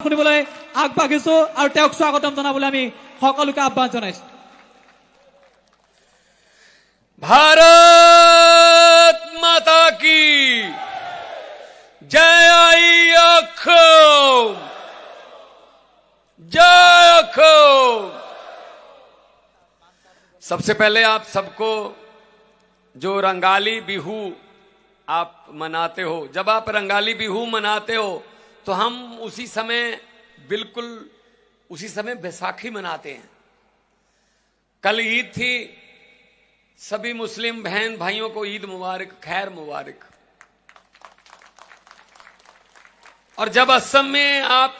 শুনিবলৈ আগবাঢ়িছো আৰু তেওঁক স্বাগতম জনাবলৈ আমি সকলোকে আহ্বান জনাইছো। भारत माता की जय आई अखोम, जय अखोम। सबसे पहले आप सबको जो रंगाली बिहू आप मनाते हो, जब आप रंगाली बिहू मनाते हो तो हम उसी समय बिल्कुल उसी समय बैसाखी मनाते हैं। कल ईद थी, सभी मुस्लिम बहन भाइयों को ईद मुबारक, खैर मुबारक। और जब असम में आप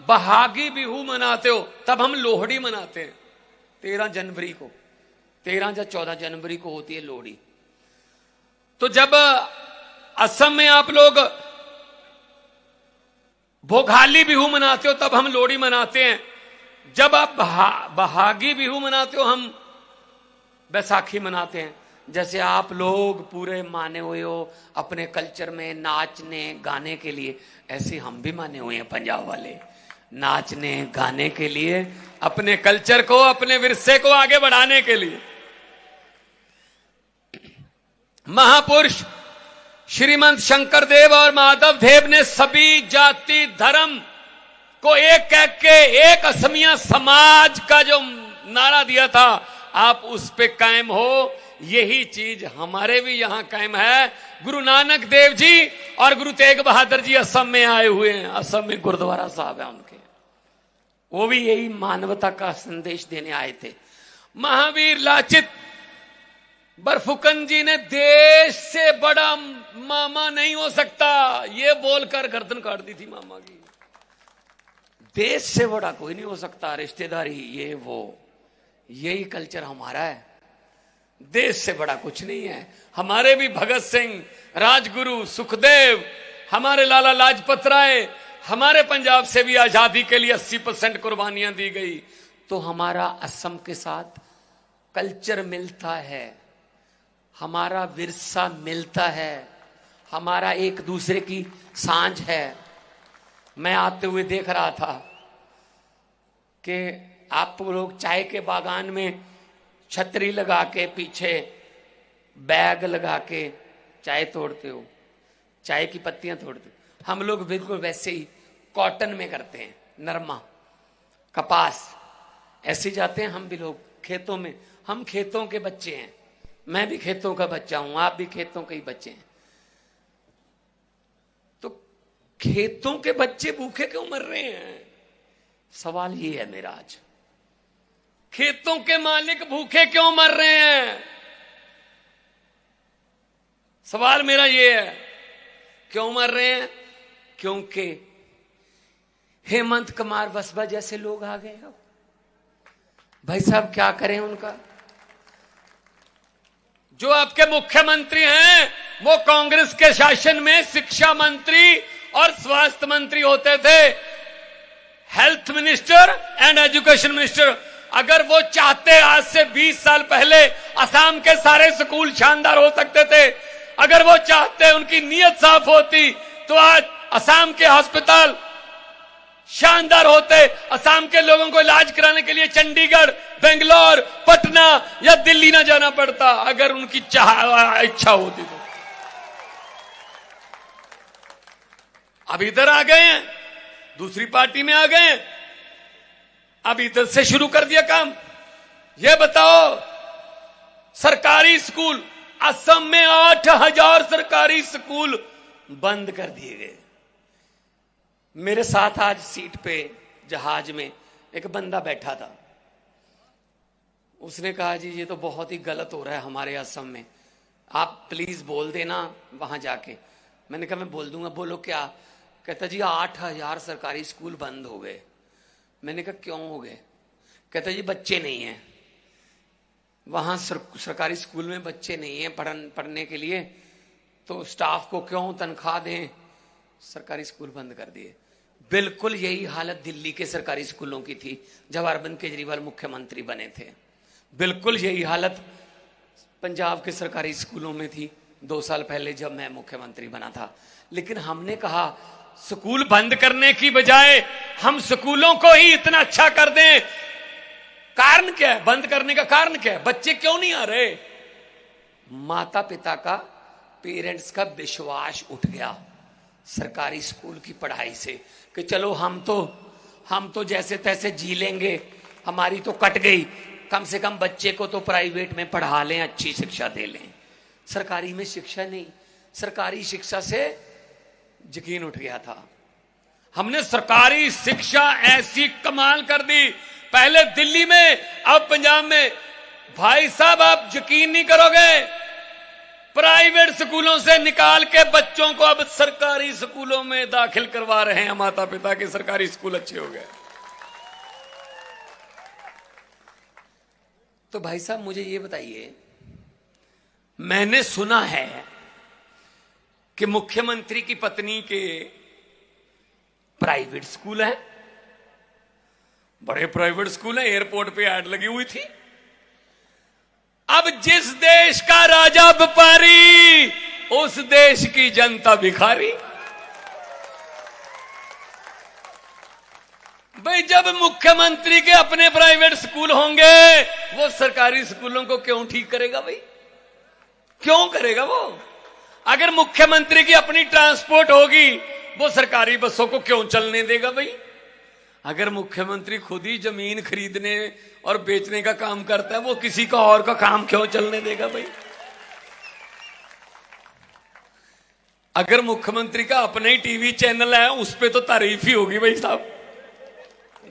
बहागी बिहू मनाते हो तब हम लोहड़ी मनाते हैं। 13 जनवरी को, 13 या 14 जनवरी को होती है लोहड़ी। तो जब असम में आप लोग भोगाली बिहू मनाते हो तब हम लोहड़ी मनाते हैं। जब आप बहागी बिहू मनाते हो हम बैसाखी मनाते हैं। जैसे आप लोग पूरे माने हुए हो अपने कल्चर में नाचने गाने के लिए, ऐसे हम भी माने हुए हैं पंजाब वाले, नाचने गाने के लिए, अपने कल्चर को, अपने विरसे को आगे बढ़ाने के लिए। महापुरुष श्रीमंत शंकर देव और माधव देव ने सभी जाति धर्म को एक कह के एक असमिया समाज का जो नारा दिया था, आप उस पे कायम हो। यही चीज हमारे भी यहां कायम है। गुरु नानक देव जी और गुरु तेग बहादुर जी असम में आए हुए हैं। असम में गुरुद्वारा साहब है उनके, वो भी यही मानवता का संदेश देने आए थे। महावीर लाचित बरफुकन जी ने देश से बड़ा मामा नहीं हो सकता, ये बोलकर गर्दन काट दी थी मामा की। देश से बड़ा कोई नहीं हो सकता, रिश्तेदारी ये वो, यही कल्चर हमारा है। देश से बड़ा कुछ नहीं है। हमारे भी भगत सिंह, राजगुरु, सुखदेव, हमारे लाला लाजपत राय, हमारे पंजाब से भी आजादी के लिए 80% कुर्बानियां दी गई। तो हमारा असम के साथ कल्चर मिलता है, हमारा विरसा मिलता है, हमारा एक दूसरे की सांझ है। मैं आते हुए देख रहा था कि आप लोग चाय के बागान में छतरी लगा के पीछे बैग लगा के चाय तोड़ते हो, चाय की पत्तियां तोड़ते हो। हम लोग बिल्कुल वैसे ही कॉटन में करते हैं, नरमा, कपास, ऐसे जाते हैं हम भी लोग खेतों में। हम खेतों के बच्चे हैं, मैं भी खेतों का बच्चा हूं, आप भी खेतों के ही बच्चे हैं। तो खेतों के बच्चे भूखे क्यों मर रहे हैं? सवाल ये है मेरा आज। खेतों के मालिक भूखे क्यों मर रहे हैं? सवाल मेरा ये है, क्यों मर रहे हैं? क्योंकि हेमंत कुमार बसपा जैसे लोग आ गए हो। भाई साहब क्या करें उनका? जो आपके मुख्यमंत्री हैं वो कांग्रेस के शासन में शिक्षा मंत्री और स्वास्थ्य मंत्री होते थे, health minister and education minister. अगर वो चाहते आज से 20 साल पहले असम के सारे स्कूल शानदार हो सकते थे। अगर वो चाहते, उनकी नीयत साफ होती तो आज असम के अस्पताल शानदार होते। असम के लोगों को इलाज कराने के लिए चंडीगढ़, बेंगलोर, पटना या दिल्ली ना जाना पड़ता, अगर उनकी इच्छा होती तो। अब इधर आ गए हैं, दूसरी पार्टी में आ गए हैं, अब इधर से शुरू कर दिया काम। ये बताओ, सरकारी स्कूल असम में 8000 सरकारी स्कूल बंद कर दिए गए। मेरे साथ आज सीट पे जहाज में एक बंदा बैठा था, उसने कहा जी ये तो बहुत ही गलत हो रहा है हमारे असम में, आप प्लीज बोल देना वहां जाके। मैंने कहा मैं बोल दूंगा। बोलो क्या? कहता जी 8000 सरकारी स्कूल बंद हो गए। मैंने कहा क्यों हो गए? कहता जी बच्चे नहीं हैं वहां, सरकारी स्कूल में बच्चे नहीं हैं पढ़ने के लिए, तो स्टाफ को क्यों तनख्वाह दें, सरकारी स्कूल बंद कर दिए। बिल्कुल यही हालत दिल्ली के सरकारी स्कूलों की थी जब अरविंद केजरीवाल मुख्यमंत्री बने थे। बिल्कुल यही हालत पंजाब के सरकारी स्कूलों में थी 2 साल पहले जब मैं मुख्यमंत्री बना था। लेकिन हमने कहा स्कूल बंद करने की बजाय हम स्कूलों को ही इतना अच्छा कर दें। कारण क्या है बंद करने का? कारण क्या है? बच्चे क्यों नहीं आ रहे? माता पिता का, पेरेंट्स का विश्वास उठ गया सरकारी स्कूल की पढ़ाई से कि चलो हम तो जैसे तैसे जी लेंगे, हमारी तो कट गई, कम से कम बच्चे को तो प्राइवेट में पढ़ा लें, अच्छी शिक्षा दे लें। सरकारी में शिक्षा नहीं, सरकारी शिक्षा से यकीन उठ गया था। हमने सरकारी शिक्षा ऐसी कमाल कर दी, पहले दिल्ली में, अब पंजाब में। भाई साहब आप यकीन नहीं करोगे, प्राइवेट स्कूलों से निकाल के बच्चों को अब सरकारी स्कूलों में दाखिल करवा रहे हैं माता पिता के। सरकारी स्कूल अच्छे हो गए। तो भाई साहब मुझे ये बताइए, मैंने सुना है कि मुख्यमंत्री की पत्नी के प्राइवेट स्कूल है, बड़े प्राइवेट स्कूल है, एयरपोर्ट पे ऐड लगी हुई थी। अब जिस देश का राजा व्यापारी, उस देश की जनता भिखारी। भाई जब मुख्यमंत्री के अपने प्राइवेट स्कूल होंगे, वो सरकारी स्कूलों को क्यों ठीक करेगा? भाई क्यों करेगा वो? अगर मुख्यमंत्री की अपनी ट्रांसपोर्ट होगी, वो सरकारी बसों को क्यों चलने देगा? भाई अगर मुख्यमंत्री खुद ही जमीन खरीदने और बेचने का काम करता है, वो किसी का और का काम क्यों चलने देगा? भाई अगर मुख्यमंत्री का अपना ही टीवी चैनल है, उस पे तो तारीफ ही होगी। भाई साहब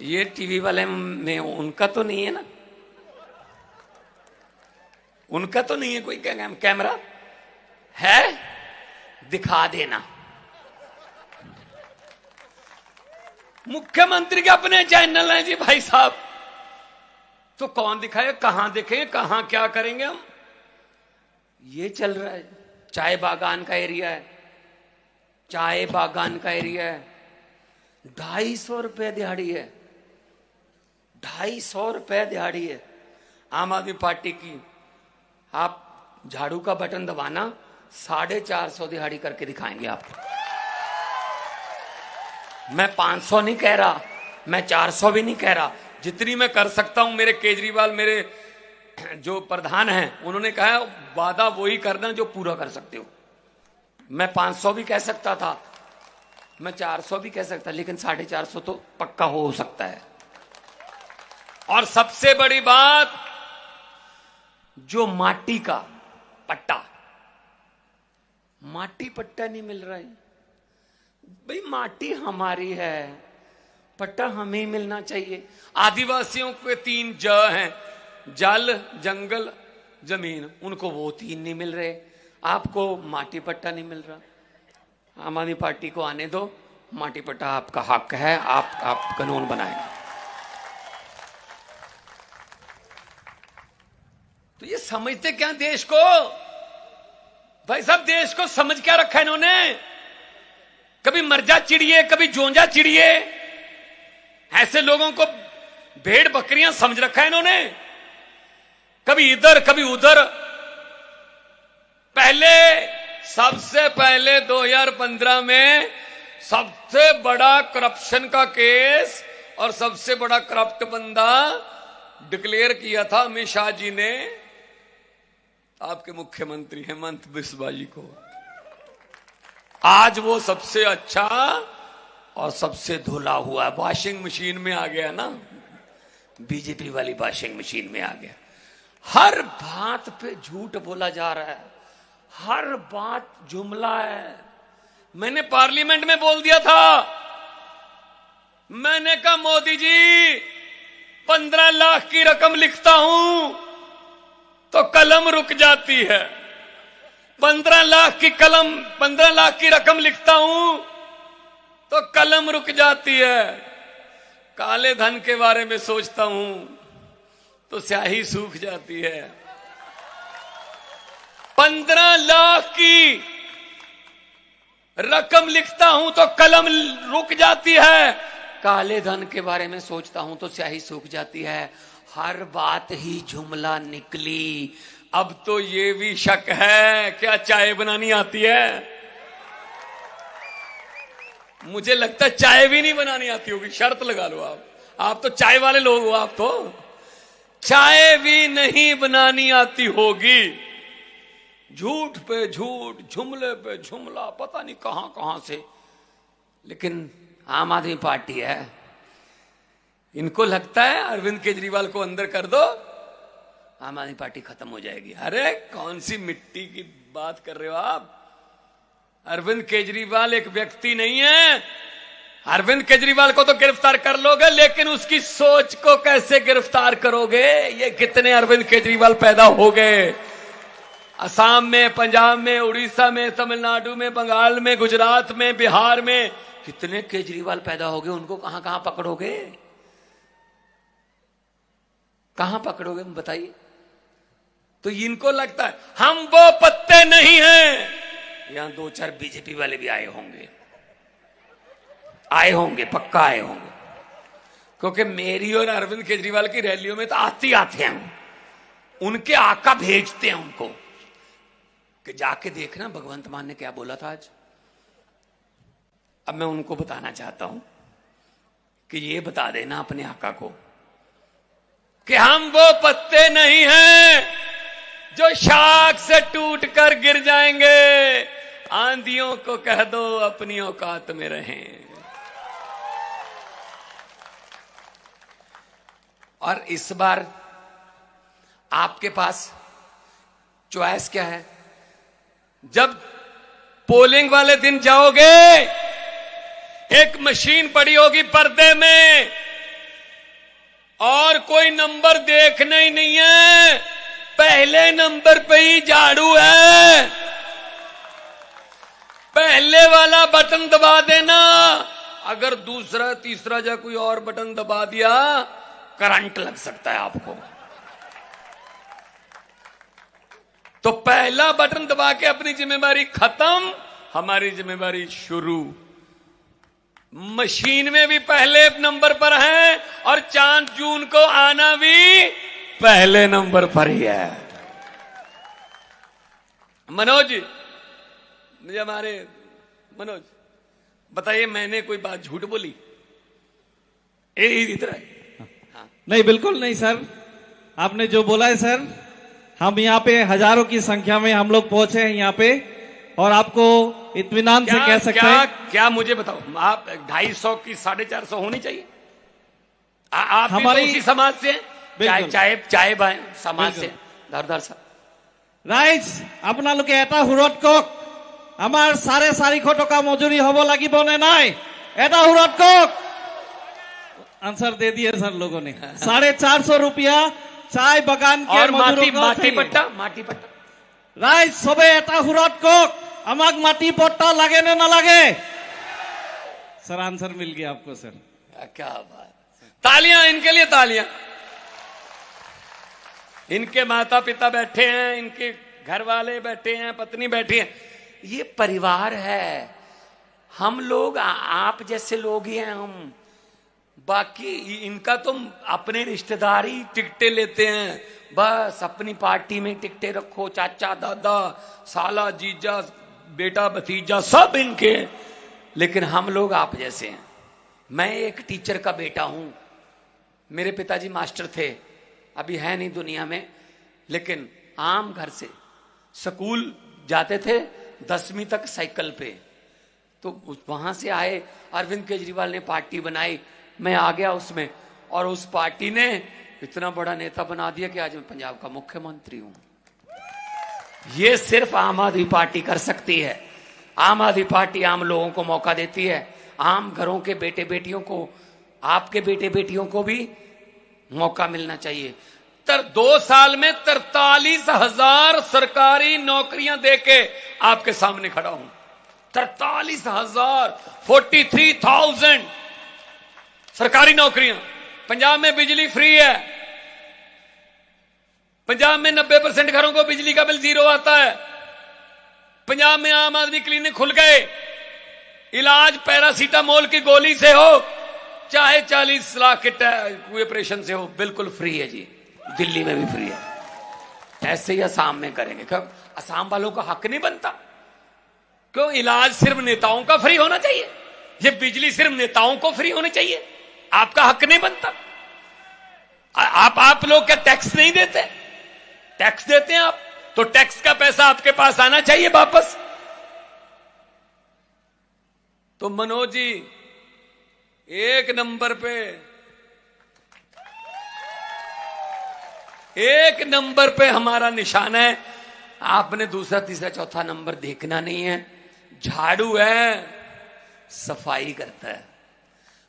ये टीवी वाले में उनका तो नहीं है ना, उनका तो नहीं है कोई कैमरा है, दिखा देना। मुख्यमंत्री के अपने चैनल हैं जी भाई साहब, तो कौन दिखाए, कहां देखें, कहां क्या करेंगे हम? ये चल रहा है। चाय बागान का एरिया है, चाय बागान का एरिया है, 250 रुपए दिहाड़ी है, 250 रुपए दिहाड़ी है। आम आदमी पार्टी की आप झाड़ू का बटन दबाना, 450 दिहाड़ी करके दिखाएंगे आप। मैं 500 नहीं कह रहा, मैं 400 भी नहीं कह रहा, जितनी मैं कर सकता हूं। मेरे केजरीवाल, मेरे जो प्रधान हैं, उन्होंने कहा वादा वही करना जो पूरा कर सकते हो। मैं 500 भी कह सकता था, मैं 400 भी कह सकता, लेकिन 450 तो पक्का हो सकता है। और सबसे बड़ी बात, जो माटी का पट्टा, माटी पट्टा नहीं मिल रहा है। भाई माटी हमारी है, पट्टा हमें ही मिलना चाहिए। आदिवासियों के 3 ज हैं, जल, जंगल, जमीन, उनको वो 3 नहीं मिल रहे, आपको माटी पट्टा नहीं मिल रहा। आम आदमी पार्टी को आने दो, माटी पट्टा आपका हक है, आप कानून बनाएंगे। तो ये समझते क्या देश को? भाई साहब देश को समझ क्या रखा है इन्होंने? कभी मरजा चिड़िए, कभी जोंजा चिड़िए, ऐसे लोगों को भेड़ बकरियां समझ रखा है इन्होंने। कभी इधर कभी उधर। सबसे पहले 2015 में सबसे बड़ा करप्शन का केस और सबसे बड़ा करप्ट बंदा डिक्लेयर किया था अमित शाह जी ने आपके मुख्यमंत्री हेमंत बिस्वा जी को। आज वो सबसे अच्छा और सबसे धुला हुआ वॉशिंग मशीन में आ गया ना, बीजेपी वाली वॉशिंग मशीन में आ गया। हर बात पे झूठ बोला जा रहा है, हर बात जुमला है। मैंने पार्लियामेंट में बोल दिया था, मैंने कहा मोदी जी 15 लाख की रकम लिखता हूं तो कलम रुक जाती है, 15 लाख की रकम लिखता हूं तो कलम रुक जाती है। काले धन के बारे में सोचता हूं तो स्याही सूख जाती है। 15 लाख की रकम लिखता हूं तो कलम रुक जाती है, काले धन के बारे में सोचता हूं तो स्याही सूख जाती है। हर बात ही जुमला निकली। अब तो ये भी शक है क्या चाय बनानी आती है? मुझे लगता है चाय भी नहीं बनानी आती होगी, शर्त लगा लो आप तो चाय वाले लोग हो, आप तो चाय भी नहीं बनानी आती होगी। झूठ पे झूठ, जुमले पे जुमला, पता नहीं कहां कहां से। लेकिन आम आदमी पार्टी है, इनको लगता है अरविंद केजरीवाल को अंदर कर दो, आम आदमी पार्टी खत्म हो जाएगी। अरे कौन सी मिट्टी की बात कर रहे हो आप? अरविंद केजरीवाल एक व्यक्ति नहीं है। अरविंद केजरीवाल को तो गिरफ्तार कर लोगे, लेकिन उसकी सोच को कैसे गिरफ्तार करोगे? ये कितने अरविंद केजरीवाल पैदा हो गए असम में, पंजाब में, उड़ीसा में, तमिलनाडु में, बंगाल में, गुजरात में, बिहार में, कितने केजरीवाल पैदा हो गए। उनको कहां कहां पकड़ोगे? कहां पकड़ोगे बताइए? तो इनको लगता है हम वो पत्ते नहीं हैं। यहां 2-4 बीजेपी वाले भी आए होंगे, पक्का आए होंगे, क्योंकि मेरी और अरविंद केजरीवाल की रैलियों में तो आते हैं। उनके आका भेजते हैं उनको कि जाके देखना भगवंत मान ने क्या बोला था आज। अब मैं उनको बताना चाहता हूं कि ये बता देना अपने आका को कि हम वो पत्ते नहीं हैं जो शाख से टूटकर गिर जाएंगे। आंधियों को कह दो अपनी औकात में रहें। और इस बार आपके पास चॉइस क्या है? जब पोलिंग वाले दिन जाओगे, एक मशीन पड़ी होगी पर्दे में और कोई नंबर देखना ही नहीं है, पहले नंबर पे ही झाड़ू है, पहले वाला बटन दबा देना। अगर दूसरा तीसरा या कोई और बटन दबा दिया, करंट लग सकता है आपको। तो पहला बटन दबा के अपनी जिम्मेदारी खत्म, हमारी जिम्मेदारी शुरू। मशीन में भी पहले नंबर पर है और चांद जून को आना भी पहले नंबर पर ही है। मनोज, मुझे हमारे मनोज बताइए, मैंने कोई बात झूठ बोली? इधर है। नहीं, बिल्कुल नहीं सर, आपने जो बोला है सर, हम यहाँ पे हजारों की संख्या में हम लोग पहुंचे हैं यहाँ पे, और आपको इत्मीनान से कह सकते हैं। क्या मुझे बताओ, आप 250 की 450 होनी चाहिए? आप हमारी उसी समाज से, चाय भाई समाज से धर सा राइज अपना लोग এটা হুরত কক আমার সাড়ে 400 টাকা মজুরি হব লাগিব নে নাই? এটা হুরত কক। आंसर दे दिए सर लोगों ने। 450 रुपया चाय बगान के मजदूरों को माटी पट्टा राइज सबे এটা হুরত কক আমাক মাটি পট্টা লাগে না না লাগে? सर आंसर मिल गया आपको सर। क्या बात, तालियां इनके लिए, तालियां। इनके माता पिता बैठे हैं, इनके घर वाले बैठे हैं, पत्नी बैठी है, ये परिवार है। हम लोग आप जैसे लोग ही हैं हम, बाकी इनका तो अपने रिश्तेदार ही टिकटें लेते हैं, बस अपनी पार्टी में टिकटें रखो, चाचा दादा साला जीजा बेटा भतीजा सब इनके। लेकिन हम लोग आप जैसे हैं। मैं एक टीचर का बेटा हूं, मेरे पिताजी मास्टर थे, अभी है नहीं दुनिया में, लेकिन आम घर से स्कूल जाते थे 10वीं तक साइकिल पे। तो वहां से आए, अरविंद केजरीवाल ने पार्टी बनाई, मैं आ गया उसमें, और उस पार्टी ने इतना बड़ा नेता बना दिया कि आज मैं पंजाब का मुख्यमंत्री हूं। ये सिर्फ आम आदमी पार्टी कर सकती है। आम आदमी पार्टी आम लोगों को मौका देती है, आम घरों के बेटे बेटियों को, आपके बेटे बेटियों को भी मौका मिलना चाहिए। 2 साल में 43,000 सरकारी नौकरियां देके आपके सामने खड़ा हूं। 43,000, 43,000 सरकारी नौकरियां। पंजाब में बिजली फ्री है, पंजाब में 90% घरों को बिजली का बिल 0 आता है। पंजाब में आम आदमी क्लिनिक खुल गए, इलाज पैरासीटामोल की गोली से हो चाहे 40 लाख के ऑपरेशन से हो, बिल्कुल फ्री है जी। दिल्ली में भी फ्री है। ऐसे ही असम में करेंगे। क्यों असम वालों का हक नहीं बनता? क्यों इलाज सिर्फ नेताओं का फ्री होना चाहिए? ये बिजली सिर्फ नेताओं को फ्री होनी चाहिए, आपका हक नहीं बनता? आप लोग क्या टैक्स नहीं देते? टैक्स देते हैं आप, तो टैक्स का पैसा आपके पास आना चाहिए वापस। तो मनोज जी एक नंबर पे हमारा निशान है। आपने दूसरा तीसरा चौथा नंबर देखना नहीं है। झाड़ू है, सफाई करता है।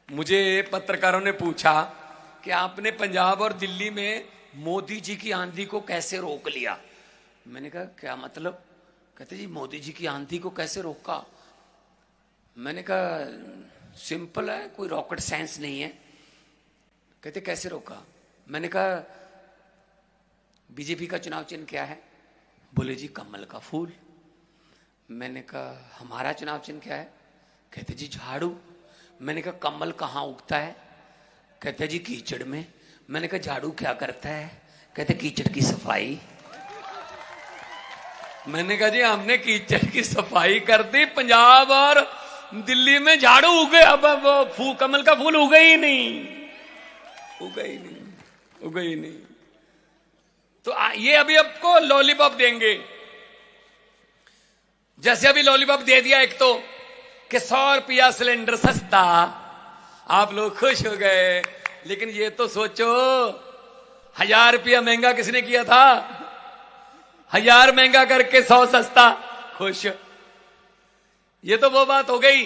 मुझे पत्रकारों ने पूछा कि आपने पंजाब और दिल्ली में मोदी जी की आंधी को कैसे रोक लिया। मैंने कहा क्या मतलब? कहते जी मोदी जी की आंधी को कैसे रोका? मैंने कहा सिंपल है, कोई रॉकेट साइंस नहीं है। कहते कैसे रोका? मैंने कहा बीजेपी का चुनाव चिन्ह क्या है? बोले जी कमल का फूल। मैंने कहा हमारा चुनाव चिन्ह क्या है? कहते जी झाड़ू। मैंने कहा कमल कहाँ उगता है? कहते जी कीचड़ में। मैंने कहा झाड़ू क्या करता है? कहते कीचड़ की सफाई। मैंने कहा जी हमने कीचड़ की सफाई कर दी, पंजाब और दिल्ली में झाड़ू उगे, अब कमल का फूल उगे ही नहीं। तो ये अभी आपको लॉलीपॉप देंगे, जैसे अभी लॉलीपॉप दे दिया एक तो कि 100 रुपया सिलेंडर सस्ता, आप लोग खुश हो गए। लेकिन ये तो सोचो 1000 रुपया महंगा किसने किया था? 1000 महंगा करके 100 सस्ता, खुश। ये तो वो बात हो गई,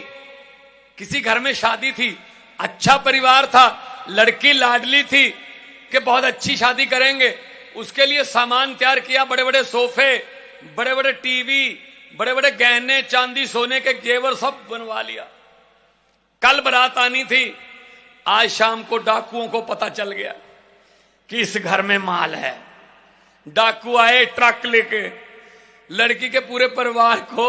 किसी घर में शादी थी, अच्छा परिवार था, लड़की लाडली थी कि बहुत अच्छी शादी करेंगे, उसके लिए सामान तैयार किया, बड़े बड़े सोफे, बड़े बड़े टीवी, बड़े बड़े गहने, चांदी सोने के जेवर सब बनवा लिया। कल बारात आनी थी, आज शाम को डाकुओं को पता चल गया कि इस घर में माल है। डाकू आए ट्रक लेके, लड़की के पूरे परिवार को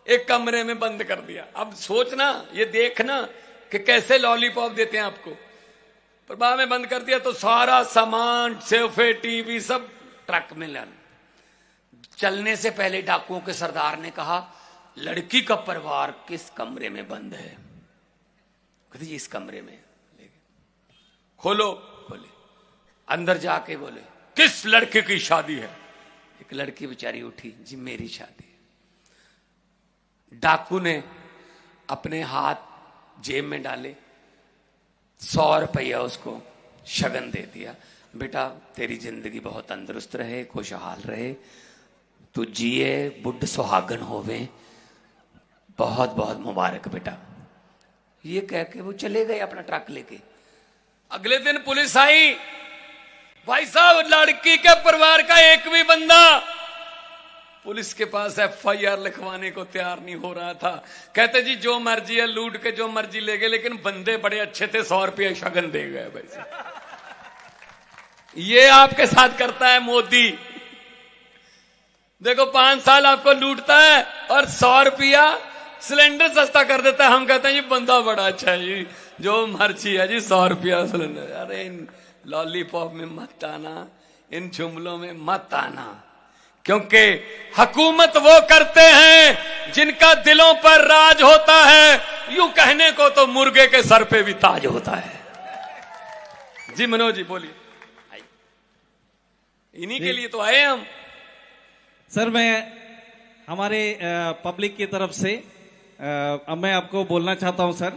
एक कमरे में बंद कर दिया। अब सोचना, ये देखना कि कैसे लॉलीपॉप देते हैं आपको। प्रभा में बंद कर दिया तो सारा सामान, सोफे, टीवी सब ट्रक में लाना। चलने से पहले डाकुओं के सरदार ने कहा लड़की का परिवार किस कमरे में बंद है? कहते जी इस कमरे में। खोलो, खोले, अंदर जाके बोले किस लड़के की शादी है? एक लड़की बेचारी उठी, जी मेरी शादी। डाकू ने अपने हाथ जेब में डाले, 100 रुपया उसको शगन दे दिया। बेटा तेरी जिंदगी बहुत तंदुरुस्त रहे, खुशहाल रहे, तू जिए, बुढ़ सुहागन होवे, बहुत बहुत मुबारक बेटा। ये कह के वो चले गए अपना ट्रक लेके। अगले दिन पुलिस आई, भाई साहब लड़की के परिवार का एक भी बंदा पुलिस के पास FIR लिखवाने को तैयार नहीं हो रहा था। कहते जी जो मर्जी है लूट के जो मर्जी ले गए, लेकिन बंदे बड़े अच्छे थे, 100 रुपया शगन दे गए। भाई ये आपके साथ करता है मोदी। देखो 5 साल आपको लूटता है और 100 रुपया सिलेंडर सस्ता कर देता है। हम कहते हैं जी बंदा बड़ा अच्छा है जी, जो मर्जी है जी 100 रुपया सिलेंडर। अरे इन लॉलीपॉप में मत आना, इन जुमलों में मत आना, क्योंकि हुकूमत वो करते हैं जिनका दिलों पर राज होता है। यूं कहने को तो मुर्गे के सर पे भी ताज होता है। जी मनोज जी बोलिए। इन्हीं के लिए तो आए हम। सर मैं हमारे पब्लिक की तरफ से अब मैं आपको बोलना चाहता हूं सर,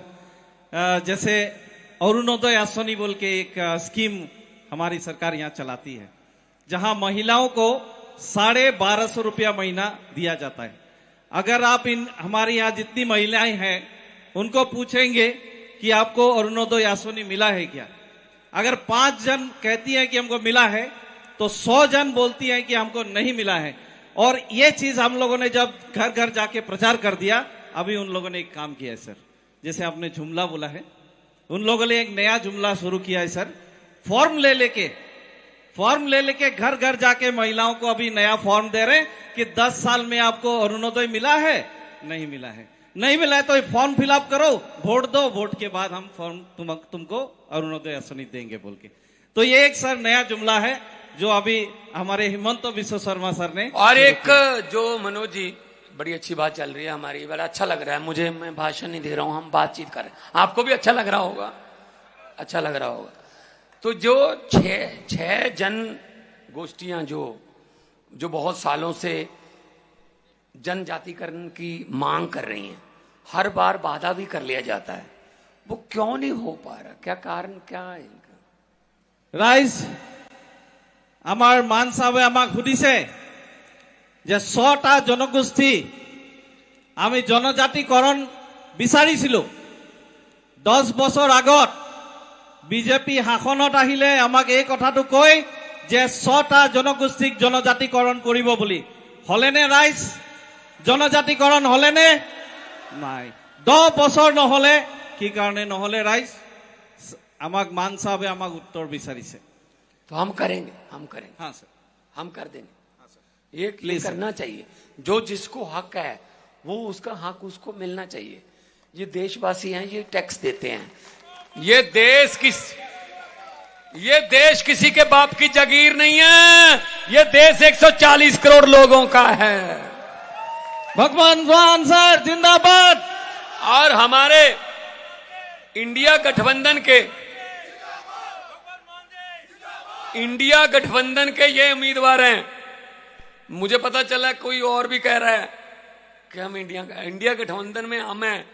जैसे अरुणोदय आश्वानी बोल के एक स्कीम हमारी सरकार यहाँ चलाती है, जहां महिलाओं को 1250 रुपया महीना दिया जाता है। अगर आप इन हमारे यहाँ जितनी महिलाएं हैं उनको पूछेंगे कि आपको अरुणोदय आश्वानी मिला है क्या, अगर 5 जन कहती हैं कि हमको मिला है तो 100 जन बोलती हैं कि हमको नहीं मिला है। और ये चीज हम लोगों ने जब घर घर जाके प्रचार कर दिया, अभी उन लोगों ने एक काम किया है सर, जैसे आपने जुमला बोला है, उन लोगों ने एक नया जुमला शुरू किया है सर। फॉर्म ले लेके घर घर जाके महिलाओं को अभी नया फॉर्म दे रहे हैं कि 10 साल में आपको अरुणोदय मिला है, नहीं मिला है, नहीं मिला है तो फॉर्म फिलअप करो, वोट दो, वोट के बाद हम फॉर्म तुमको अरुणोदय आश्वानी देंगे बोल के। तो ये एक सर नया जुमला है जो अभी हमारे हिमंत बिश्व शर्मा सर ने। और एक जो मनोज जी बड़ी अच्छी बात चल रही है हमारी, बड़ा अच्छा लग रहा है मुझे। मैं भाषण नहीं दे रहा हूं, हम बातचीत कर रहे हैं। आपको भी अच्छा लग रहा होगा, अच्छा लग रहा होगा। तो जो छह जन गोष्ठियां जो बहुत सालों से जनजातिकरण की मांग कर रही हैं, हर बार बाधा भी कर लिया जाता है, वो क्यों नहीं हो पा रहा? क्या कारण क्या है इनका? ৰাইজ, আমাৰ মান চাহাবে আমাক সুধিছে যে 6টা জনগোষ্ঠী আমি জনজাতিকৰণ বিচাৰিছিলো। 10 বছৰ আগত বিজেপি শাসনত আহিলে আমাক এই কথাটো কয় যে 6টা জনগোষ্ঠীক জনজাতিকৰণ কৰিব বুলি। হলেনে ৰাইজ? জনজাতিকৰণ হলেনে? নাই। 10 বছৰ নহলে কি কাৰণে নহলে ৰাইজ? আমাক মান সাহেবে আমাক উত্তৰ বিচাৰিছে। तो हम करेंगे, हम करेंगे, हाँ सर, हम कर देंगे। ये करना चाहिए। जो जिसको हक है वो उसका हक उसको मिलना चाहिए। ये देशवासी हैं, ये टैक्स देते हैं। ये देश किसी के बाप की जागीर नहीं है। ये देश 140 करोड़ लोगों का है। भगवान मान सर जिंदाबाद। और हमारे इंडिया गठबंधन के ये उम्मीदवार हैं। मुझे पता चला कोई और भी कह रहा है कि हम इंडिया गठबंधन में हम हैं,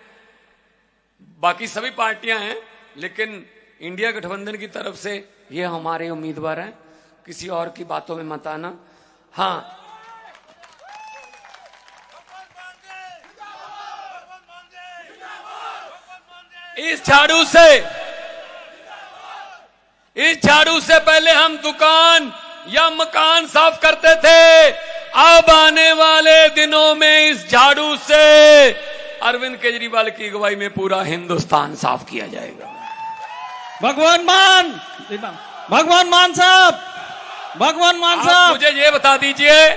बाकी सभी पार्टियां हैं, लेकिन इंडिया गठबंधन की तरफ से ये हमारे उम्मीदवार हैं। किसी और की बातों में मत आना। हाँ, इस झाड़ू से पहले हम दुकान या मकान साफ करते थे। अब आने वाले दिनों में इस झाड़ू से अरविंद केजरीवाल की अगुवाई में पूरा हिंदुस्तान साफ किया जाएगा। भगवान मान साहब, आप मुझे ये बता दीजिए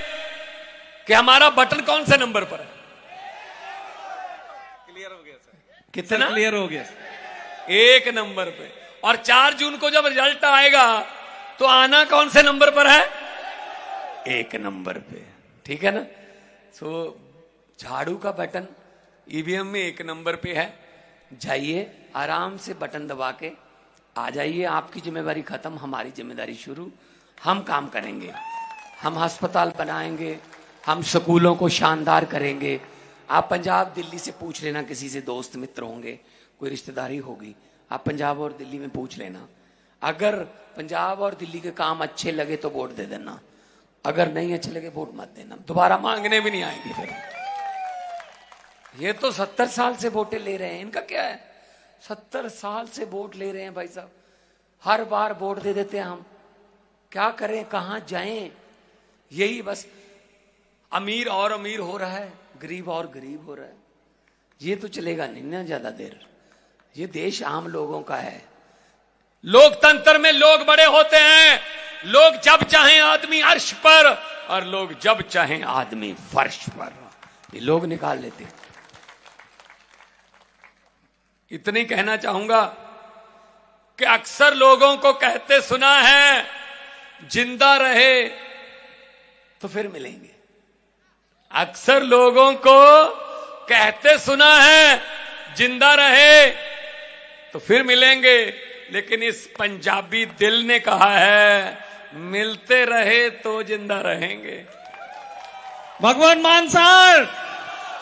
कि हमारा बटन कौन से नंबर पर है? क्लियर हो गया सर। कितना क्लियर हो गया? 1 नंबर पे। और 4 जून को जब रिजल्ट आएगा तो आना कौन से नंबर पर है? 1 नंबर पे। ठीक है ना? तो झाड़ू का बटन ईवीएम में 1 नंबर पे है। जाइए आराम से बटन दबा के आ जाइए। आपकी जिम्मेदारी खत्म, हमारी जिम्मेदारी शुरू। हम काम करेंगे, हम अस्पताल बनाएंगे, हम स्कूलों को शानदार करेंगे। आप पंजाब दिल्ली से पूछ लेना, किसी से दोस्त मित्र होंगे, कोई रिश्तेदारी होगी, आप पंजाब और दिल्ली में पूछ लेना। अगर पंजाब और दिल्ली के काम अच्छे लगे तो वोट दे देना, अगर नहीं अच्छे लगे वोट मत देना। दोबारा मांगने भी नहीं आएंगे फिर। ये तो 70 साल से वोटें ले रहे हैं, इनका क्या है? 70 साल से वोट ले रहे हैं भाई साहब। हर बार वोट दे देते हैं हम। क्या करें, कहां जाएं? यही बस। अमीर और अमीर हो रहा है, गरीब और गरीब हो रहा है। ये तो चलेगा नहीं ना ज्यादा देर। ये देश आम लोगों का है। लोकतंत्र में लोग बड़े होते हैं। लोग जब चाहें आदमी अर्श पर, और लोग जब चाहें आदमी फर्श पर। ये लोग निकाल लेते हैं। इतनी कहना चाहूंगा कि अक्सर लोगों को कहते सुना है, जिंदा रहे तो फिर मिलेंगे। अक्सर लोगों को कहते सुना है, जिंदा रहे तो फिर मिलेंगे। लेकिन इस पंजाबी दिल ने कहा है, मिलते रहे तो जिंदा रहेंगे। भगवान मान सर,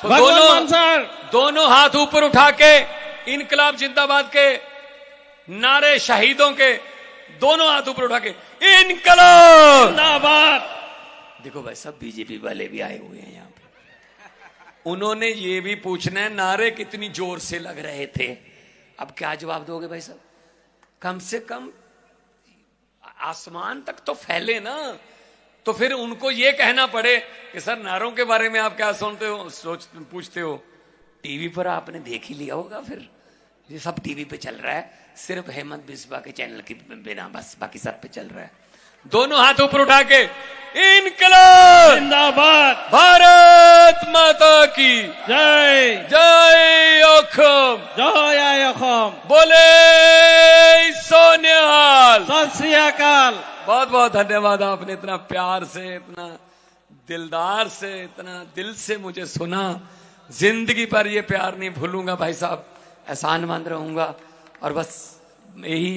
तो भगवान मान सर, दोनों हाथ ऊपर उठा के इनकलाब जिंदाबाद के नारे, शहीदों के दोनों हाथ ऊपर उठा के इनकलाब जिंदाबाद। देखो भाई, सब बीजेपी वाले भी आए हुए हैं यहाँ पे। उन्होंने ये भी पूछना है, नारे कितनी जोर से लग रहे थे। अब क्या जवाब दोगे भाई साहब? कम से कम आसमान तक तो फैले ना। तो फिर उनको ये कहना पड़े कि सर नारों के बारे में आप क्या सुनते हो, पूछते हो। टीवी पर आपने देख ही लिया होगा। फिर ये सब टीवी पे चल रहा है, सिर्फ हेमंत बिस्वा के चैनल के बिना, बस बाकी सब पे चल रहा है। दोनों हाथ ऊपर उठा के इनकलाब जिंदाबाद, भारत माता की जय जय अखम, जय अखम, बोले सोनिहाल। सत श्री अकाल। बहुत बहुत धन्यवाद, आपने इतना प्यार से, इतना दिलदार से, इतना दिल से मुझे सुना, जिंदगी पर ये प्यार नहीं भूलूंगा भाई साहब, एहसानमंद रहूंगा। और बस यही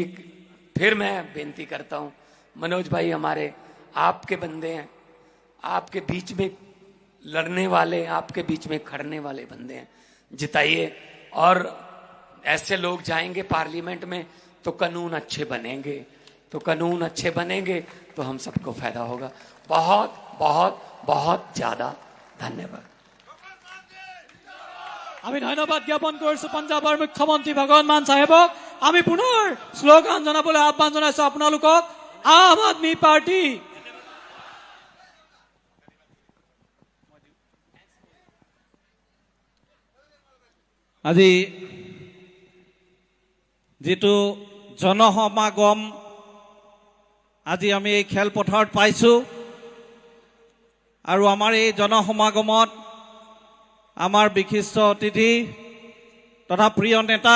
फिर मैं बेनती करता हूं, मनोज भाई हमारे आपके बंदे हैं, आपके बीच में लड़ने वाले, आपके बीच में खड़ने वाले बंदे हैं, जिताइए। और ऐसे लोग जाएंगे पार्लियामेंट में तो कानून अच्छे बनेंगे, तो कानून अच्छे बनेंगे तो हम सबको फायदा होगा। बहुत बहुत बहुत ज्यादा धन्यवाद। আমি ধন্যবাদ জ্ঞাপন কৰিছো পঞ্জাৱৰ মুখ্যমন্ত্ৰী ভগৱন্ত মান সাহেবক। আমি পুনৰ শ্লোগান জনাবলৈ আহ্বান জনাইছো আপোনালোকক, আম আদমি পাৰ্টি। আজি যিটো জনসমাগম আজি আমি এই খেলপথাৰত পাইছো, আৰু আমাৰ এই জনসমাগমত আমাৰ বিশিষ্ট অতিথি তথা প্ৰিয় নেতা